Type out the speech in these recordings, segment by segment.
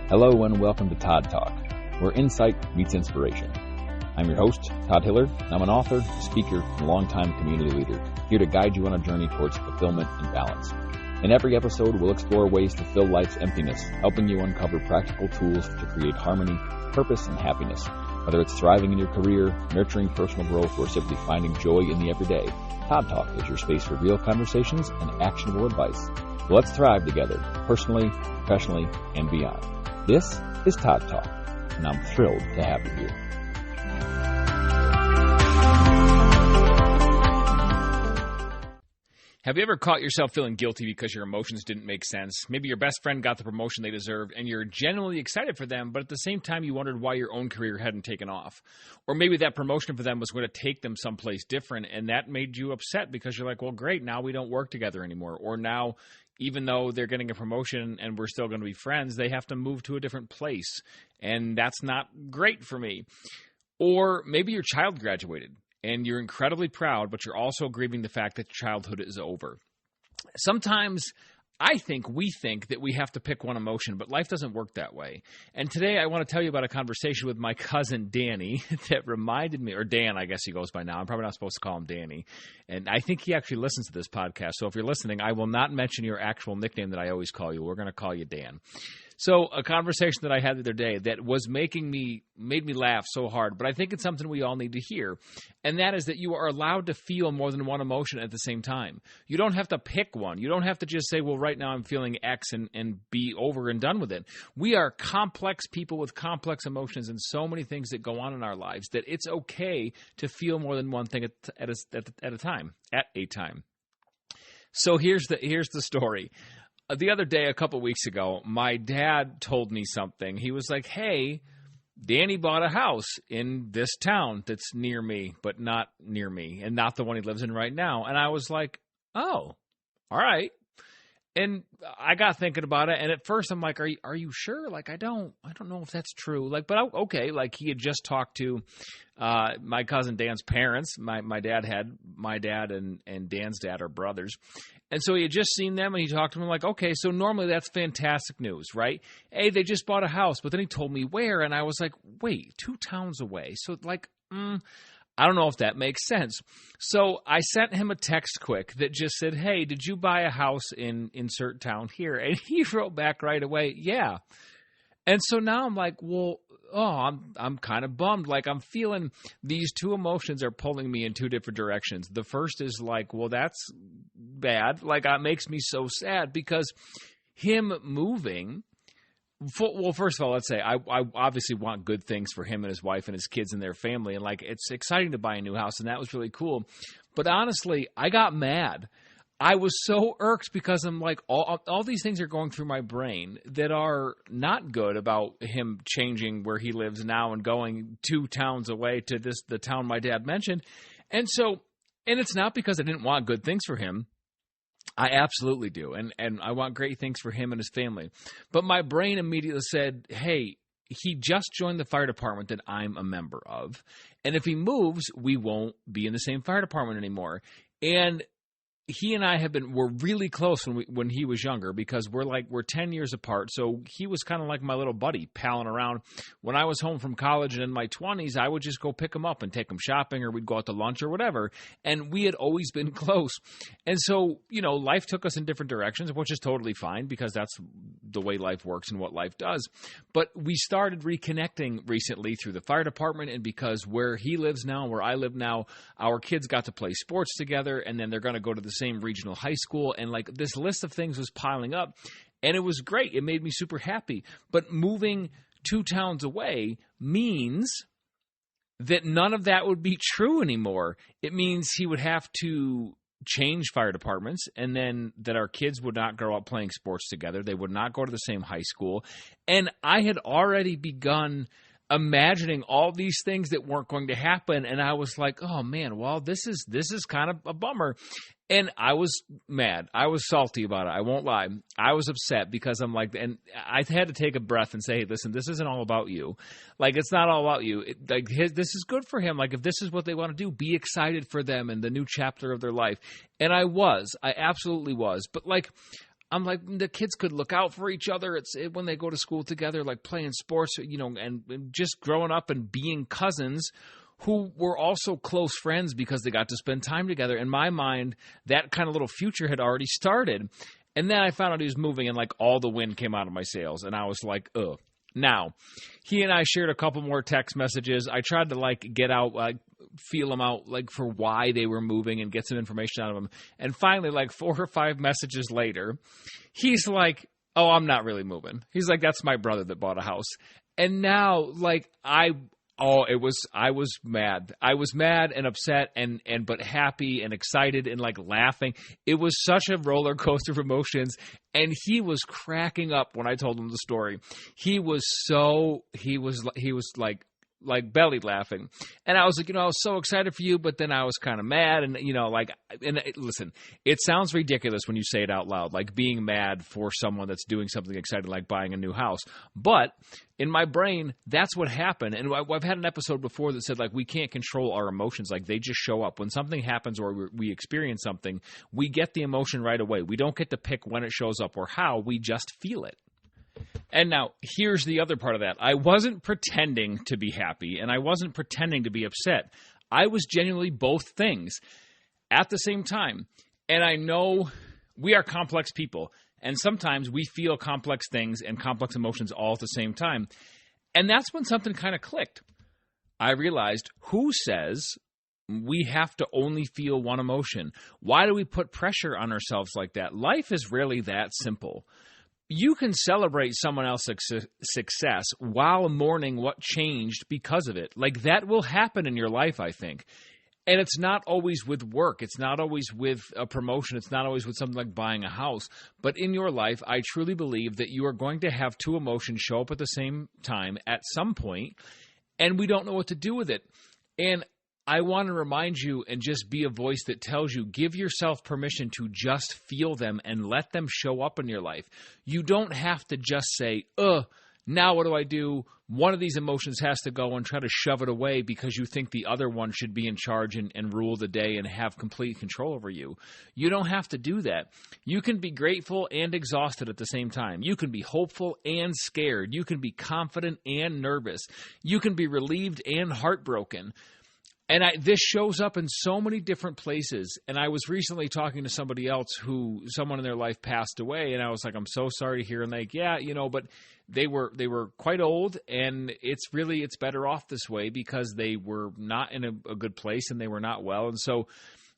Hello and welcome to Todd Talk, where insight meets inspiration. I'm your host, Todd Hiller. I'm an author, speaker, and longtime community leader, here to guide you on a journey towards fulfillment and balance. In every episode, we'll explore ways to fill life's emptiness, helping you uncover practical tools to create harmony, purpose, and happiness. Whether it's thriving in your career, nurturing personal growth, or simply finding joy in the everyday, Todd Talk is your space for real conversations and actionable advice. So let's thrive together, personally, professionally, and beyond. This is Todd Talk, and I'm thrilled to have you here. Have you ever caught yourself feeling guilty because your emotions didn't make sense? Maybe your best friend got the promotion they deserved and you're genuinely excited for them, but at the same time you wondered why your own career hadn't taken off. Or maybe that promotion for them was going to take them someplace different and that made you upset because you're like, well, great, now we don't work together anymore. Or now, even though they're getting a promotion and we're still going to be friends, they have to move to a different place. And that's not great for me. Or maybe your child graduated and you're incredibly proud, but you're also grieving the fact that childhood is over. Sometimes we think that we have to pick one emotion, but life doesn't work that way. And today I want to tell you about a conversation with my cousin Danny that reminded me, or Dan, I guess he goes by now. I'm probably not supposed to call him Danny. And I think he actually listens to this podcast. So if you're listening, I will not mention your actual nickname that I always call you. We're going to call you Dan. So a conversation that I had the other day that was made me laugh so hard, but I think it's something we all need to hear, and that is that you are allowed to feel more than one emotion at the same time. You don't have to pick one. You don't have to just say, well, right now I'm feeling X and be over and done with it. We are complex people with complex emotions and so many things that go on in our lives that it's okay to feel more than one thing at a time. So here's the story. The other day, a couple weeks ago, my dad told me something. He was like, hey, Danny bought a house in this town that's near me, but not near me, and not the one he lives in right now. And I was like, oh, all right. And I got thinking about it, and at first I'm like, are you sure? Like, I don't know if that's true. Like, but okay, like he had just talked to my cousin Dan's parents. My dad and Dan's dad are brothers. And so he had just seen them, and he talked to them like, okay, so normally that's fantastic news, right? Hey, they just bought a house, but then he told me where, and I was like, wait, 2 towns away. So like, I don't know if that makes sense. So I sent him a text quick that just said, hey, did you buy a house in insert town here? And he wrote back right away, yeah. And so now I'm like, well, I'm kind of bummed. Like I'm feeling these 2 emotions are pulling me in 2 different directions. The first is like, well, that's bad. Like it makes me so sad because him moving. Well, first of all, let's say I obviously want good things for him and his wife and his kids and their family. And like, it's exciting to buy a new house and that was really cool. But honestly, I got mad. I was so irked because I'm like, all these things are going through my brain that are not good about him changing where he lives now and going 2 towns away to the town my dad mentioned. And it's not because I didn't want good things for him. I absolutely do. And I want great things for him and his family. But my brain immediately said, hey, he just joined the fire department that I'm a member of. And if he moves, we won't be in the same fire department anymore. And he and I were really close when he was younger because we're 10 years apart. So he was kind of like my little buddy palling around. When I was home from college and in my 20s, I would just go pick him up and take him shopping or we'd go out to lunch or whatever. And we had always been close. And so, life took us in different directions, which is totally fine because that's the way life works and what life does. But we started reconnecting recently through the fire department and because where he lives now, where I live now, our kids got to play sports together and then they're going to go to the same regional high school, and like this list of things was piling up, and it was great. It made me super happy. But moving 2 towns away means that none of that would be true anymore. It means he would have to change fire departments, and then that our kids would not grow up playing sports together. They would not go to the same high school, and I had already begun imagining all these things that weren't going to happen, and I was like, oh man, well, this is kind of a bummer. And I was mad. I was salty about it. I won't lie. I was upset because I'm like, and I had to take a breath and say, hey, listen, this isn't all about you. Like, it's not all about you. This is good for him. Like, if this is what they want to do, be excited for them and the new chapter of their life. And I absolutely was. But like, I'm like, the kids could look out for each other when they go to school together, like playing sports, and just growing up and being cousins who were also close friends because they got to spend time together. In my mind, that kind of little future had already started. And then I found out he was moving, and like all the wind came out of my sails, and I was like, ugh. Now, he and I shared a couple more text messages. I tried to like get out, feel them out, like for why they were moving and get some information out of them. And finally, like 4 or 5 messages later, he's like, oh, I'm not really moving. He's like, that's my brother that bought a house. And now, like, I was mad. I was mad and upset but happy and excited and like laughing. It was such a roller coaster of emotions, and he was cracking up when I told him the story. He was like belly laughing. And I was like, I was so excited for you, but then I was kind of mad. And, listen, it sounds ridiculous when you say it out loud, like being mad for someone that's doing something exciting, like buying a new house. But in my brain, that's what happened. And I've had an episode before that said, like, we can't control our emotions. Like, they just show up. When something happens or we experience something, we get the emotion right away. We don't get to pick when it shows up or how. We just feel it. And now, here's the other part of that. I wasn't pretending to be happy, and I wasn't pretending to be upset. I was genuinely both things at the same time. And I know we are complex people, and sometimes we feel complex things and complex emotions all at the same time. And that's when something kind of clicked. I realized, who says we have to only feel one emotion? Why do we put pressure on ourselves like that? Life is really that simple. You can celebrate someone else's success while mourning what changed because of it. Like, that will happen in your life, I think. And it's not always with work. It's not always with a promotion. It's not always with something like buying a house. But in your life, I truly believe that you are going to have 2 emotions show up at the same time at some point, and we don't know what to do with it. And I want to remind you and just be a voice that tells you, give yourself permission to just feel them and let them show up in your life. You don't have to just say, now what do I do? One of these emotions has to go, and try to shove it away because you think the other one should be in charge and rule the day and have complete control over you. You don't have to do that. You can be grateful and exhausted at the same time. You can be hopeful and scared. You can be confident and nervous. You can be relieved and heartbroken. And this shows up in so many different places. And I was recently talking to somebody else someone in their life passed away. And I was like, I'm so sorry to hear. And like, yeah, but they were quite old, and it's better off this way because they were not in a good place and they were not well. And so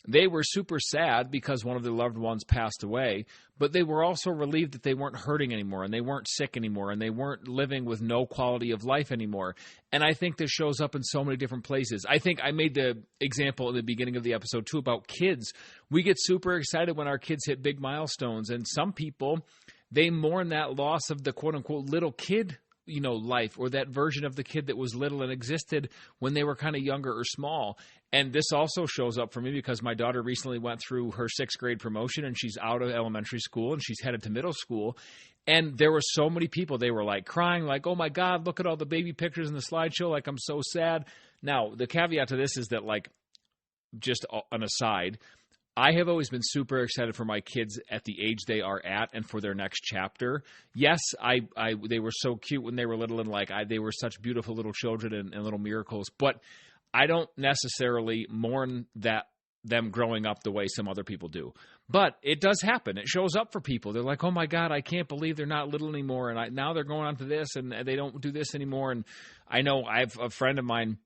they were super sad because one of their loved ones passed away, but they were also relieved that they weren't hurting anymore, and they weren't sick anymore, and they weren't living with no quality of life anymore. And I think this shows up in so many different places. I think I made the example at the beginning of the episode too about kids. We get super excited when our kids hit big milestones, and some people, they mourn that loss of the quote-unquote little kid life, or that version of the kid that was little and existed when they were kind of younger or small. And this also shows up for me because my daughter recently went through her 6th grade promotion, and she's out of elementary school and she's headed to middle school. And there were so many people, they were like crying, like, oh my God, look at all the baby pictures in the slideshow. Like, I'm so sad. Now, the caveat to this is that, like, just an aside, I have always been super excited for my kids at the age they are at and for their next chapter. Yes, they were so cute when they were little, and they were such beautiful little children and little miracles. But I don't necessarily mourn them growing up the way some other people do. But it does happen. It shows up for people. They're like, oh my God, I can't believe they're not little anymore. And now they're going on to this, and they don't do this anymore. And I know I have a friend of mine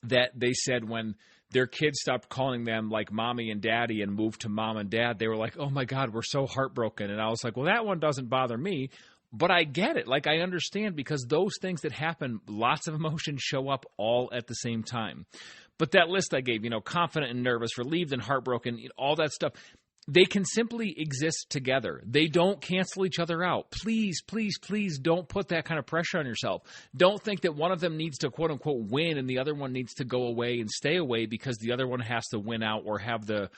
that they said when their kids stopped calling them like mommy and daddy and moved to mom and dad, they were like, oh my God, we're so heartbroken. And I was like, well, that one doesn't bother me, but I get it. Like, I understand, because those things that happen, lots of emotions show up all at the same time. But that list I gave, confident and nervous, relieved and heartbroken, all that stuff, they can simply exist together. They don't cancel each other out. Please, please, please don't put that kind of pressure on yourself. Don't think that one of them needs to quote unquote win and the other one needs to go away and stay away because the other one has to win out or have the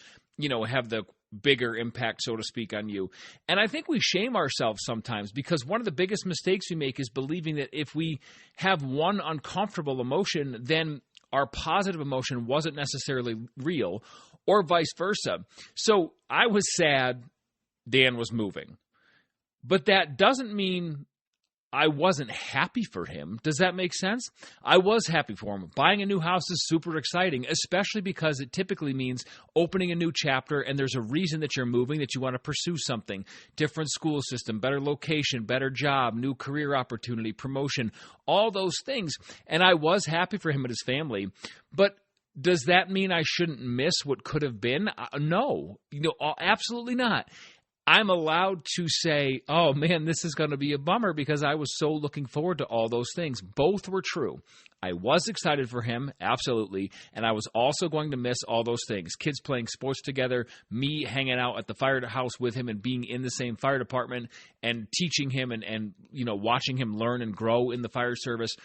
bigger impact, so to speak, on you. And I think we shame ourselves sometimes because one of the biggest mistakes we make is believing that if we have one uncomfortable emotion, then our positive emotion wasn't necessarily real, or vice versa. So I was sad Dan was moving. But that doesn't mean I wasn't happy for him. Does that make sense? I was happy for him. Buying a new house is super exciting, especially because it typically means opening a new chapter, and there's a reason that you're moving, that you want to pursue something. Different school system, better location, better job, new career opportunity, promotion, all those things. And I was happy for him and his family. But does that mean I shouldn't miss what could have been? No, absolutely not. I'm allowed to say, oh, man, this is going to be a bummer because I was so looking forward to all those things. Both were true. I was excited for him, absolutely, and I was also going to miss all those things. Kids playing sports together, me hanging out at the firehouse with him and being in the same fire department and teaching him and watching him learn and grow in the fire service.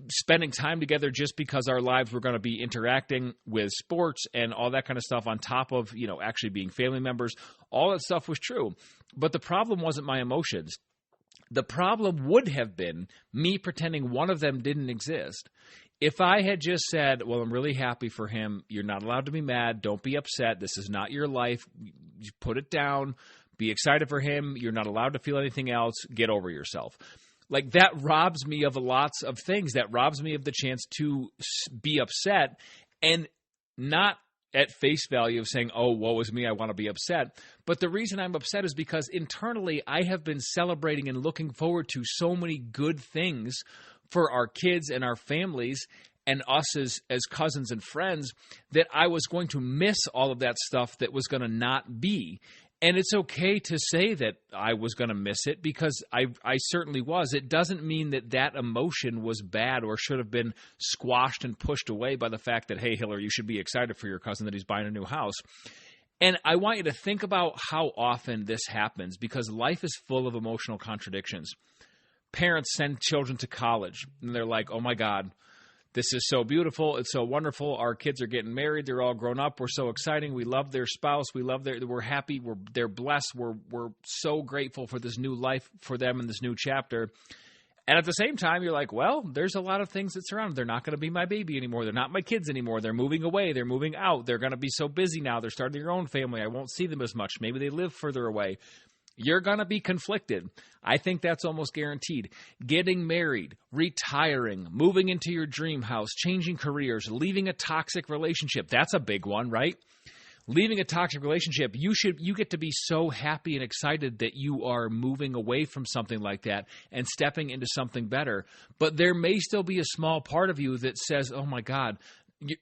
Spending time together just because our lives were going to be interacting with sports and all that kind of stuff on top of, actually being family members. All that stuff was true. But the problem wasn't my emotions. The problem would have been me pretending one of them didn't exist. If I had just said, well, I'm really happy for him. You're not allowed to be mad. Don't be upset. This is not your life. You put it down. Be excited for him. You're not allowed to feel anything else. Get over yourself. Like, that robs me of lots of things. That robs me of the chance to be upset, and not at face value of saying, oh, woe is me, I want to be upset. But the reason I'm upset is because internally I have been celebrating and looking forward to so many good things for our kids and our families and us as cousins and friends that I was going to miss all of that stuff that was going to not be. And it's okay to say that I was going to miss it because I certainly was. It doesn't mean that emotion was bad or should have been squashed and pushed away by the fact that, hey, Hiller, you should be excited for your cousin that he's buying a new house. And I want you to think about how often this happens because life is full of emotional contradictions. Parents send children to college and they're like, oh my God, this is so beautiful. It's so wonderful. Our kids are getting married. They're all grown up. We're so exciting. We love their spouse. We're happy. They're blessed. We're so grateful for this new life for them in this new chapter. And at the same time, you're like, well, there's a lot of things that surround them. They're not going to be my baby anymore. They're not my kids anymore. They're moving away. They're moving out. They're going to be so busy now. They're starting their own family. I won't see them as much. Maybe they live further away. You're going to be conflicted. I think that's almost guaranteed. Getting married, retiring, moving into your dream house, changing careers, leaving a toxic relationship. That's a big one, right? Leaving a toxic relationship, you get to be so happy and excited that you are moving away from something like that and stepping into something better. But there may still be a small part of you that says, oh my God,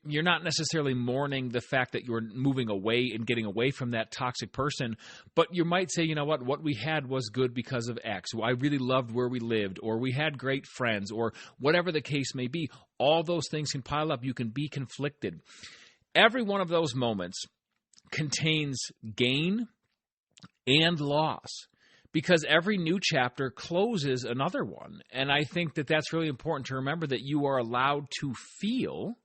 you're not necessarily mourning the fact that you're moving away and getting away from that toxic person, but you might say, you know what we had was good because of X. Well, I really loved where we lived, or we had great friends, or whatever the case may be. All those things can pile up. You can be conflicted. Every one of those moments contains gain and loss, because every new chapter closes another one. And I think that that's really important to remember, that you are allowed to feel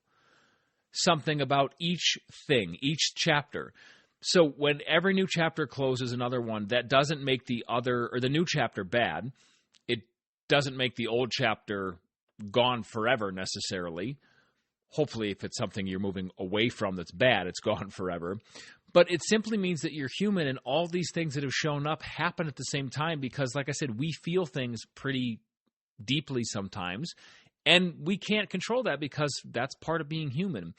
something about each thing, each chapter. So when every new chapter closes another one, that doesn't make the other or the new chapter bad. It doesn't make the old chapter gone forever necessarily. Hopefully, if it's something you're moving away from that's bad, it's gone forever. But it simply means that you're human, and all these things that have shown up happen at the same time because, like I said, we feel things pretty deeply sometimes. And we can't control that because that's part of being human.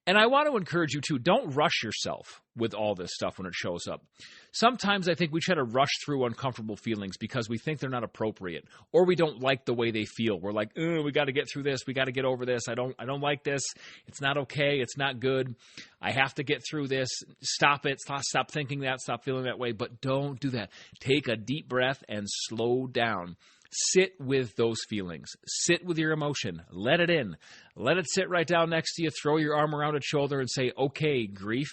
And I want to encourage you too, don't rush yourself with all this stuff when it shows up. Sometimes I think we try to rush through uncomfortable feelings because we think they're not appropriate, or we don't like the way they feel. We're like, we got to get through this. We got to get over this. I don't like this. It's not okay. It's not good. I have to get through this. Stop it. Stop thinking that. Stop feeling that way. But don't do that. Take a deep breath and slow down. Sit with those feelings. Sit with your emotion. Let it in. Let it sit right down next to you. Throw your arm around its shoulder and say, okay, grief,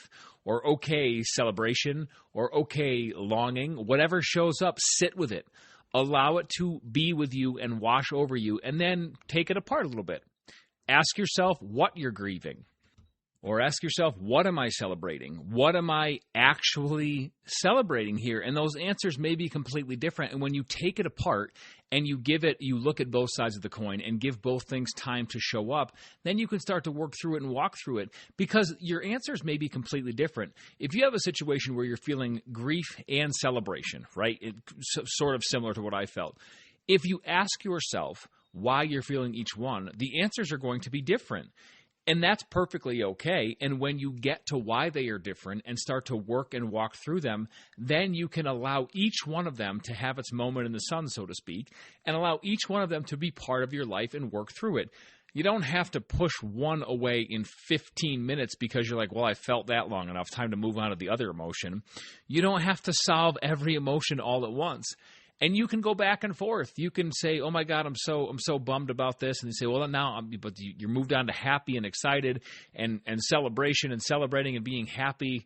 or okay, celebration, or okay, longing. Whatever shows up, sit with it. Allow it to be with you and wash over you, and then take it apart a little bit. Ask yourself what you're grieving. Or ask yourself, what am I celebrating? What am I actually celebrating here? And those answers may be completely different. And when you take it apart and you look at both sides of the coin and give both things time to show up, then you can start to work through it and walk through it, because your answers may be completely different. If you have a situation where you're feeling grief and celebration, right? Sort of similar to what I felt. If you ask yourself why you're feeling each one, the answers are going to be different. And that's perfectly okay. And when you get to why they are different and start to work and walk through them, then you can allow each one of them to have its moment in the sun, so to speak, and allow each one of them to be part of your life and work through it. You don't have to push one away in 15 minutes because you're like, well, I felt that long enough, time to move on to the other emotion. You don't have to solve every emotion all at once. And you can go back and forth. You can say, "Oh my God, I'm so bummed about this," and you say, "Well, now," but you're moved on to happy and excited and celebration and celebrating and being happy.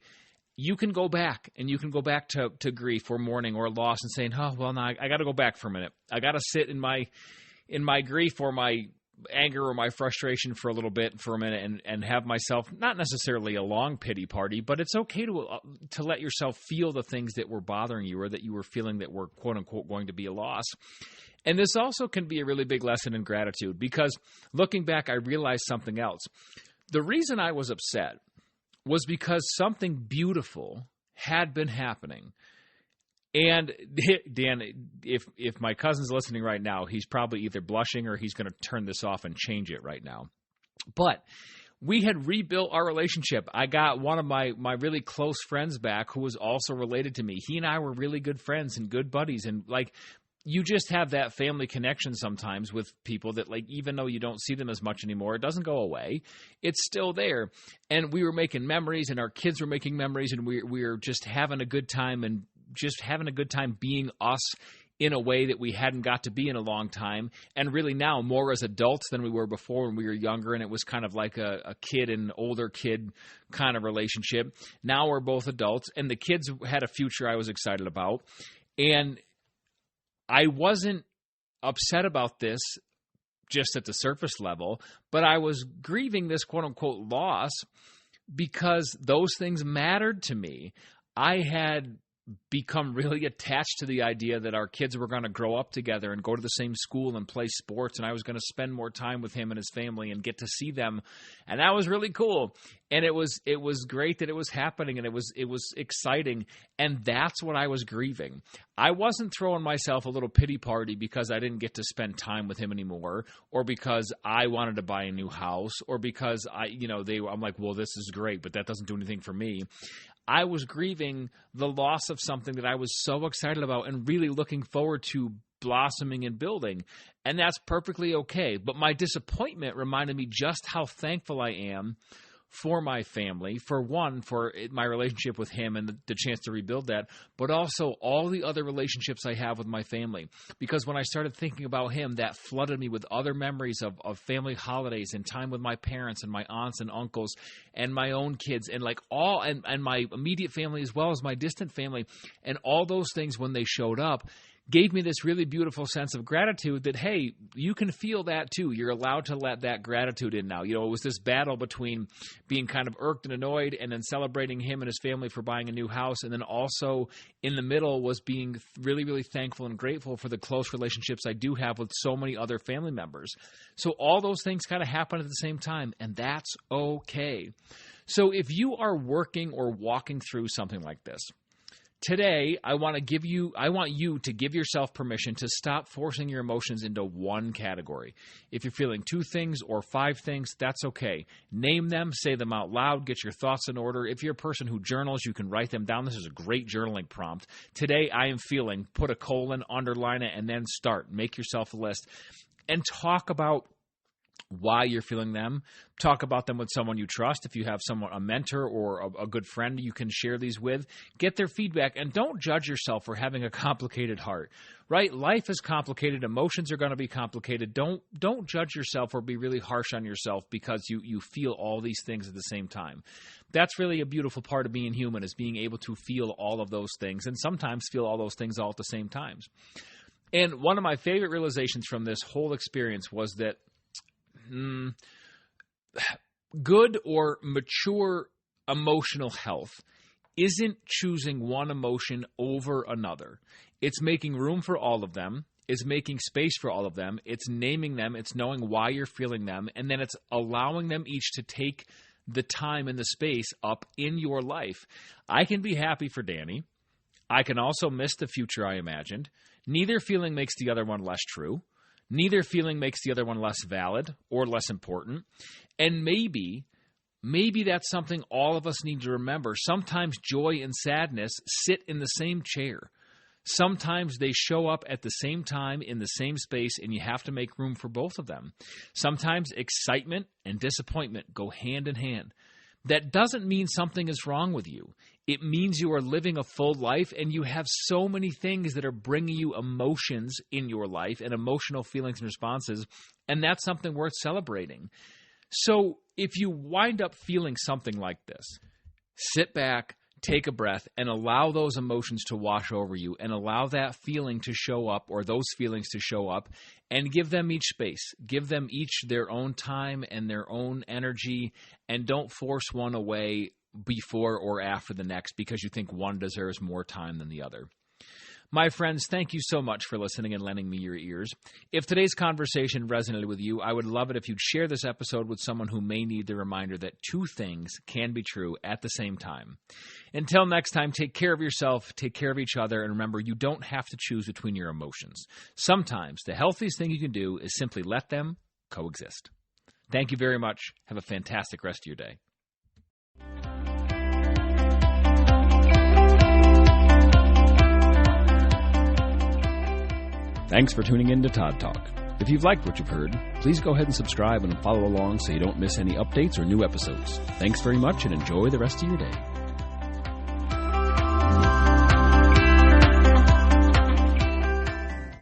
You can go back and you can go back to grief or mourning or loss and saying, "Oh, well, now I got to go back for a minute. I got to sit in my grief or my anger or my frustration for a little bit, for a minute, and have myself, not necessarily a long pity party, but it's okay to let yourself feel the things that were bothering you or that you were feeling that were quote unquote going to be a loss." And this also can be a really big lesson in gratitude, because looking back, I realized something else. The reason I was upset was because something beautiful had been happening. And Dan, if my cousin's listening right now, he's probably either blushing or he's going to turn this off and change it right now. But we had rebuilt our relationship. I got one of my really close friends back who was also related to me. He and I were really good friends and good buddies. And like, you just have that family connection sometimes with people that, like, even though you don't see them as much anymore, it doesn't go away. It's still there. And we were making memories, and our kids were making memories, and we were just having a good time and just having a good time being us in a way that we hadn't got to be in a long time. And really now more as adults than we were before when we were younger. And it was kind of like a kid and older kid kind of relationship. Now we're both adults, and the kids had a future I was excited about. And I wasn't upset about this just at the surface level, but I was grieving this quote unquote loss because those things mattered to me. I had become really attached to the idea that our kids were going to grow up together and go to the same school and play sports, and I was going to spend more time with him and his family and get to see them. And that was really cool. And it was great that it was happening, and it was exciting. And that's what I was grieving. I wasn't throwing myself a little pity party because I didn't get to spend time with him anymore, or because I wanted to buy a new house, or because I'm like, well, this is great, but that doesn't do anything for me. I was grieving the loss of something that I was so excited about and really looking forward to blossoming and building. And that's perfectly okay. But my disappointment reminded me just how thankful I am for my family, for my relationship with him and the chance to rebuild that, but also all the other relationships I have with my family. Because when I started thinking about him, that flooded me with other memories of family holidays and time with my parents and my aunts and uncles and my own kids and and my immediate family as well as my distant family. And all those things, when they showed up, gave me this really beautiful sense of gratitude that, hey, you can feel that too. You're allowed to let that gratitude in now. It was this battle between being kind of irked and annoyed and then celebrating him and his family for buying a new house. And then also in the middle was being really, really thankful and grateful for the close relationships I do have with so many other family members. So all those things kind of happen at the same time, and that's okay. So if you are working or walking through something like this, today, I want you to give yourself permission to stop forcing your emotions into one category. If you're feeling 2 things or 5 things, that's okay. Name them, say them out loud, get your thoughts in order. If you're a person who journals, you can write them down. This is a great journaling prompt. Today, I am feeling, put a colon, underline it, and then start. Make yourself a list and talk about why you're feeling them. Talk about them with someone you trust. If you have a mentor or a good friend you can share these with, get their feedback, and don't judge yourself for having a complicated heart, right? Life is complicated. Emotions are going to be complicated. Don't judge yourself or be really harsh on yourself because you feel all these things at the same time. That's really a beautiful part of being human, is being able to feel all of those things and sometimes feel all those things all at the same times. And one of my favorite realizations from this whole experience was that Good or mature emotional health isn't choosing one emotion over another. It's making room for all of them. It's making space for all of them. It's naming them. It's knowing why you're feeling them. And then it's allowing them each to take the time and the space up in your life. I can be happy for Danny. I can also miss the future I imagined. Neither feeling makes the other one less true. Neither feeling makes the other one less valid or less important. And maybe that's something all of us need to remember. Sometimes joy and sadness sit in the same chair. Sometimes they show up at the same time in the same space, and you have to make room for both of them. Sometimes excitement and disappointment go hand in hand. That doesn't mean something is wrong with you. It means you are living a full life, and you have so many things that are bringing you emotions in your life and emotional feelings and responses, and that's something worth celebrating. So if you wind up feeling something like this, sit back, take a breath, and allow those emotions to wash over you, and allow that feeling to show up, or those feelings to show up, and give them each space. Give them each their own time and their own energy, and don't force one away before or after the next because you think one deserves more time than the other. My friends, thank you so much for listening and lending me your ears. If today's conversation resonated with you, I would love it if you'd share this episode with someone who may need the reminder that two things can be true at the same time. Until next time, take care of yourself, take care of each other, and remember, you don't have to choose between your emotions. Sometimes the healthiest thing you can do is simply let them coexist. Thank you very much. Have a fantastic rest of your day. Thanks for tuning in to Todd Talk. If you've liked what you've heard, please go ahead and subscribe and follow along so you don't miss any updates or new episodes. Thanks very much and enjoy the rest of your day.